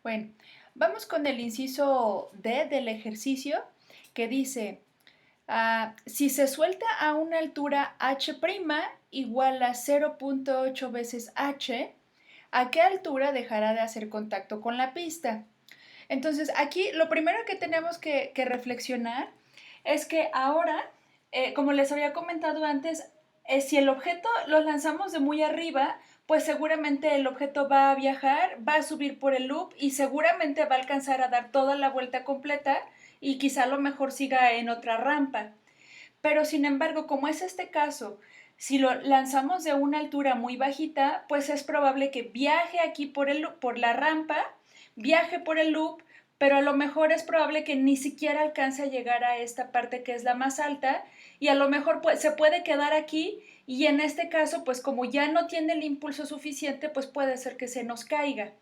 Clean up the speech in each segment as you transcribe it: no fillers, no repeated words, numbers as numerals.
Bueno, vamos con el inciso D del ejercicio que dice, si se suelta a una altura h' igual a 0.8 veces h, ¿a qué altura dejará de hacer contacto con la pista? Entonces, aquí lo primero que tenemos que reflexionar es que ahora, como les había comentado antes, si el objeto lo lanzamos de muy arriba, pues seguramente el objeto va a viajar, va a subir por el loop y seguramente va a alcanzar a dar toda la vuelta completa y quizá a lo mejor siga en otra rampa. Pero sin embargo, como es este caso, si lo lanzamos de una altura muy bajita, pues es probable que viaje aquí por la rampa, viaje por el loop, pero a lo mejor es probable que ni siquiera alcance a llegar a esta parte que es la más alta y a lo mejor se puede quedar aquí y en este caso, pues como ya no tiene el impulso suficiente, pues puede ser que se nos caiga.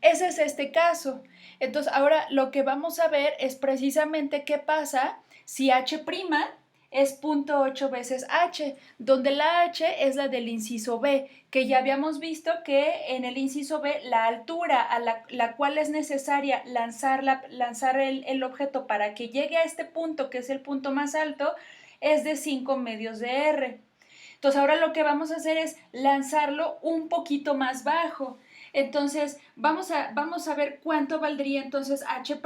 Ese es este caso. Entonces, ahora lo que vamos a ver es precisamente qué pasa si h' es 0.8 veces h, donde la h es la del inciso B, que ya habíamos visto que en el inciso B la altura a la cual es necesaria lanzar el objeto para que llegue a este punto, que es el punto más alto, es de 5 medios de r. Entonces ahora lo que vamos a hacer es lanzarlo un poquito más bajo. Entonces vamos a ver cuánto valdría entonces h',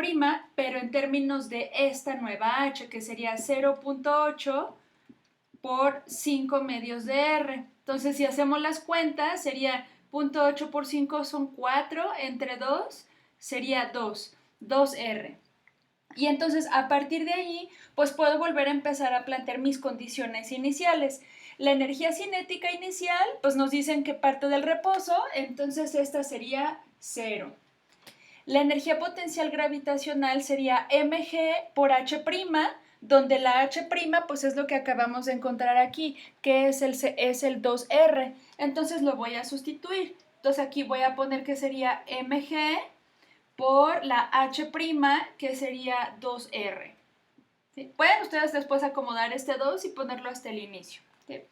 pero en términos de esta nueva h, que sería 0.8 por 5 medios de r. Entonces si hacemos las cuentas, sería 0.8 por 5 son 4, entre 2 sería 2r. Y entonces a partir de ahí, pues puedo volver a empezar a plantear mis condiciones iniciales. La energía cinética inicial, pues nos dicen que parte del reposo, entonces esta sería 0. La energía potencial gravitacional sería mg por h', donde la h' pues es lo que acabamos de encontrar aquí, que es el 2r. Entonces lo voy a sustituir. Entonces aquí voy a poner que sería mg por la h', que sería 2r. ¿Sí? Pueden ustedes después acomodar este 2 y ponerlo hasta el inicio. ¿Sí?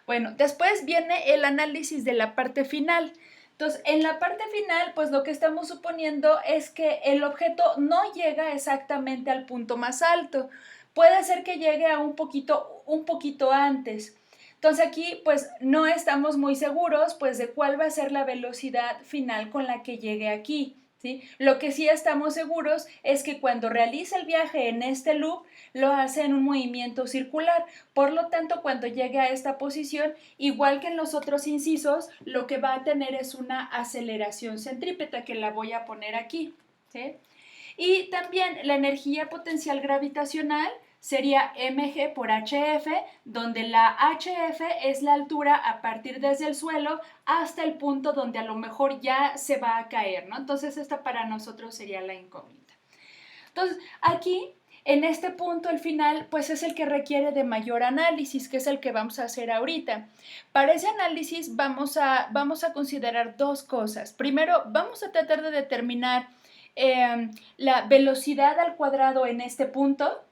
Bueno, después viene el análisis de la parte final. Entonces, en la parte final, pues lo que estamos suponiendo es que el objeto no llega exactamente al punto más alto. Puede ser que llegue a un poquito antes. Entonces aquí pues no estamos muy seguros pues de cuál va a ser la velocidad final con la que llegue aquí. ¿Sí? Lo que sí estamos seguros es que cuando realiza el viaje en este loop lo hace en un movimiento circular. Por lo tanto, cuando llegue a esta posición, igual que en los otros incisos, lo que va a tener es una aceleración centrípeta que la voy a poner aquí. ¿Sí? Y también la energía potencial gravitacional sería mg por hf, donde la hf es la altura a partir desde el suelo hasta el punto donde a lo mejor ya se va a caer, ¿no? Entonces esta para nosotros sería la incógnita. Entonces aquí en este punto, el final, pues es el que requiere de mayor análisis, que es el que vamos a hacer ahorita. Para ese análisis vamos a considerar dos cosas. Primero, vamos a tratar de determinar la velocidad al cuadrado en este punto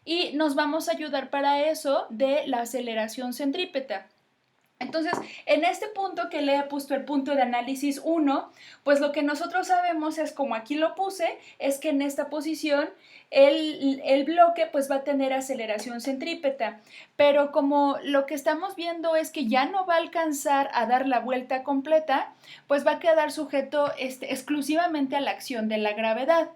y nos vamos a ayudar para eso de la aceleración centrípeta. Entonces, en este punto que le he puesto el punto de análisis 1, pues lo que nosotros sabemos es, como aquí lo puse, es que en esta posición el bloque pues va a tener aceleración centrípeta, pero como lo que estamos viendo es que ya no va a alcanzar a dar la vuelta completa, pues va a quedar sujeto exclusivamente a la acción de la gravedad.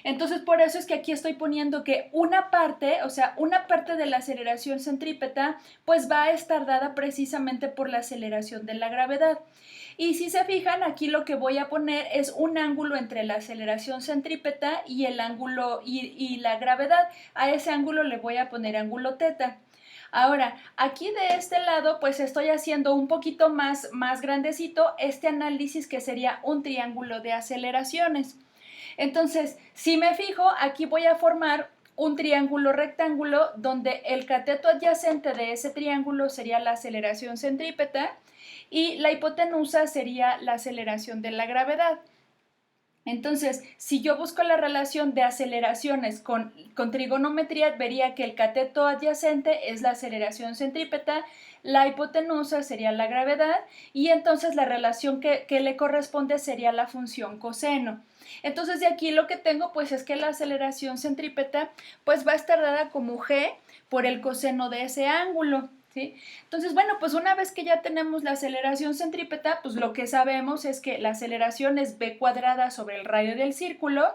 Entonces, por eso es que aquí estoy poniendo que una parte, o sea, una parte de la aceleración centrípeta, pues va a estar dada precisamente por la aceleración de la gravedad. Y si se fijan, aquí lo que voy a poner es un ángulo entre la aceleración centrípeta y el ángulo y la gravedad. A ese ángulo le voy a poner ángulo teta. Ahora, aquí de este lado, pues estoy haciendo un poquito más grandecito este análisis que sería un triángulo de aceleraciones. Entonces, si me fijo, aquí voy a formar un triángulo rectángulo donde el cateto adyacente de ese triángulo sería la aceleración centrípeta y la hipotenusa sería la aceleración de la gravedad. Entonces, si yo busco la relación de aceleraciones con trigonometría, vería que el cateto adyacente es la aceleración centrípeta, la hipotenusa sería la gravedad y entonces la relación que le corresponde sería la función coseno. Entonces de aquí lo que tengo pues es que la aceleración centrípeta pues va a estar dada como g por el coseno de ese ángulo. ¿Sí? Entonces, bueno, pues una vez que ya tenemos la aceleración centrípeta, pues lo que sabemos es que la aceleración es b cuadrada sobre el radio del círculo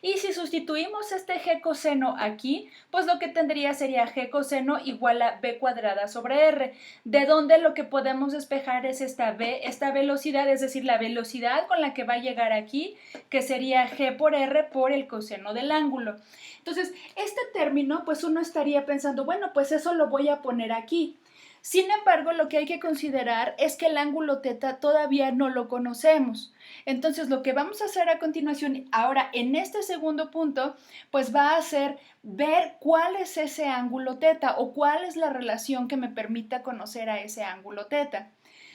y si sustituimos este g coseno aquí, pues lo que tendría sería g coseno igual a b cuadrada sobre r, de donde lo que podemos despejar es esta b, esta velocidad, es decir, la velocidad con la que va a llegar aquí, que sería g por r por el coseno del ángulo. Entonces, este término, pues uno estaría pensando, bueno, pues eso lo voy a poner aquí. Sin embargo, lo que hay que considerar es que el ángulo teta todavía no lo conocemos. Entonces, lo que vamos a hacer a continuación, ahora en este segundo punto, pues va a ser ver cuál es ese ángulo teta o cuál es la relación que me permita conocer a ese ángulo teta.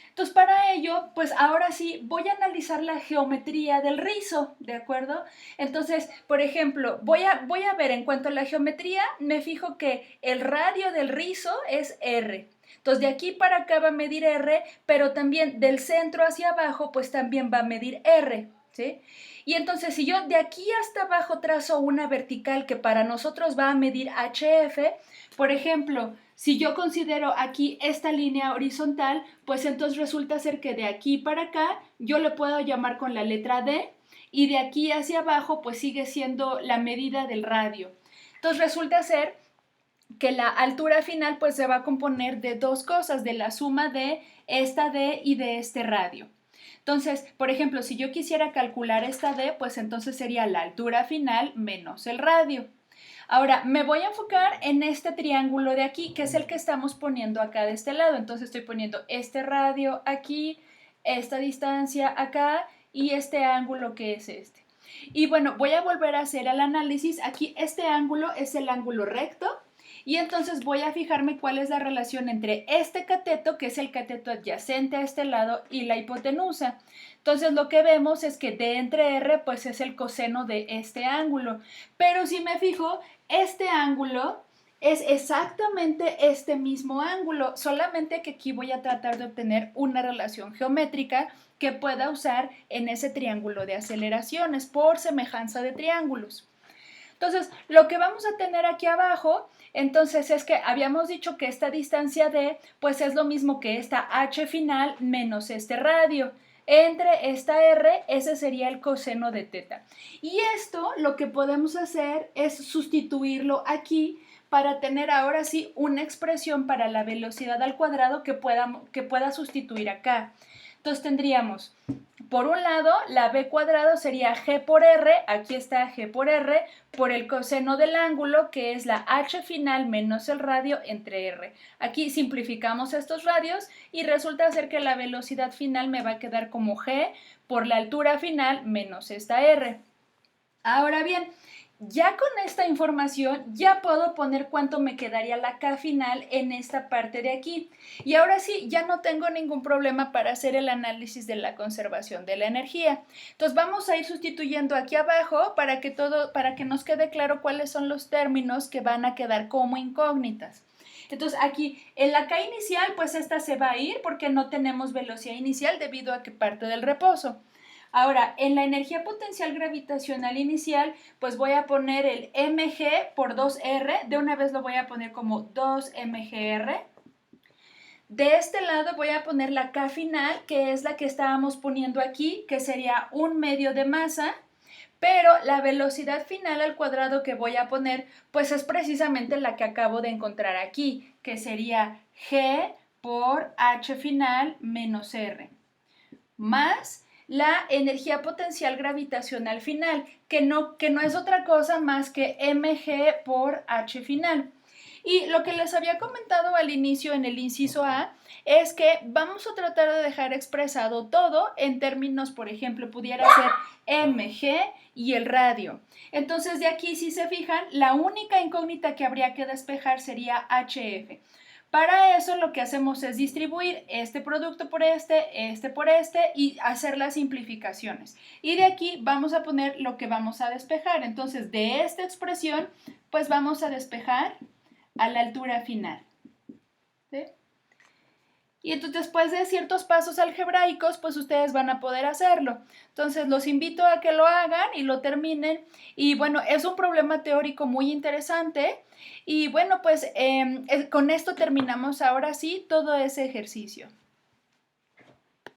Entonces, para ello, pues ahora sí voy a analizar la geometría del rizo, ¿de acuerdo? Entonces, por ejemplo, voy a ver en cuanto a la geometría, me fijo que el radio del rizo es R. Entonces, de aquí para acá va a medir R, pero también del centro hacia abajo, pues también va a medir R, ¿sí? Y entonces, si yo de aquí hasta abajo trazo una vertical que para nosotros va a medir HF, por ejemplo, si yo considero aquí esta línea horizontal, pues entonces resulta ser que de aquí para acá yo le puedo llamar con la letra D y de aquí hacia abajo pues sigue siendo la medida del radio. Entonces resulta ser que la altura final pues se va a componer de dos cosas, de la suma de esta D y de este radio. Entonces, por ejemplo, si yo quisiera calcular esta D, pues entonces sería la altura final menos el radio. Ahora, me voy a enfocar en este triángulo de aquí, que es el que estamos poniendo acá de este lado. Entonces estoy poniendo este radio aquí, esta distancia acá y este ángulo que es este. Y bueno, voy a volver a hacer el análisis. Aquí este ángulo es el ángulo recto. Y entonces voy a fijarme cuál es la relación entre este cateto, que es el cateto adyacente a este lado, y la hipotenusa. Entonces lo que vemos es que D entre R pues es el coseno de este ángulo. Pero si me fijo, este ángulo es exactamente este mismo ángulo, solamente que aquí voy a tratar de obtener una relación geométrica que pueda usar en ese triángulo de aceleraciones por semejanza de triángulos. Entonces, lo que vamos a tener aquí abajo, entonces es que habíamos dicho que esta distancia D, pues es lo mismo que esta H final menos este radio. Entre esta R, ese sería el coseno de teta. Y esto lo que podemos hacer es sustituirlo aquí para tener ahora sí una expresión para la velocidad al cuadrado que pueda sustituir acá. Entonces tendríamos, por un lado, la b cuadrado sería g por r, aquí está g por el coseno del ángulo, que es la h final menos el radio entre r. Aquí simplificamos estos radios y resulta ser que la velocidad final me va a quedar como g por la altura final menos esta r. Ahora bien, ya con esta información ya puedo poner cuánto me quedaría la K final en esta parte de aquí. Y ahora sí, ya no tengo ningún problema para hacer el análisis de la conservación de la energía. Entonces vamos a ir sustituyendo aquí abajo para que nos quede claro cuáles son los términos que van a quedar como incógnitas. Entonces aquí en la K inicial pues esta se va a ir porque no tenemos velocidad inicial debido a que parte del reposo. Ahora, en la energía potencial gravitacional inicial, pues voy a poner el mg por 2r, de una vez lo voy a poner como 2mgr. De este lado voy a poner la K final, que es la que estábamos poniendo aquí, que sería 1/2 de masa, pero la velocidad final al cuadrado que voy a poner, pues es precisamente la que acabo de encontrar aquí, que sería g por h final menos r, más la energía potencial gravitacional final, que no es otra cosa más que mg por h final. Y lo que les había comentado al inicio en el inciso A es que vamos a tratar de dejar expresado todo en términos, por ejemplo, pudiera ser mg y el radio. Entonces, de aquí, si se fijan, la única incógnita que habría que despejar sería hf. Para eso lo que hacemos es distribuir este producto por este por este y hacer las simplificaciones. Y de aquí vamos a poner lo que vamos a despejar. Entonces, de esta expresión, pues vamos a despejar a la altura final. ¿Sí? Y entonces después de ciertos pasos algebraicos, pues ustedes van a poder hacerlo. Entonces los invito a que lo hagan y lo terminen. Y bueno, es un problema teórico muy interesante. Y bueno, pues con esto terminamos ahora sí todo ese ejercicio.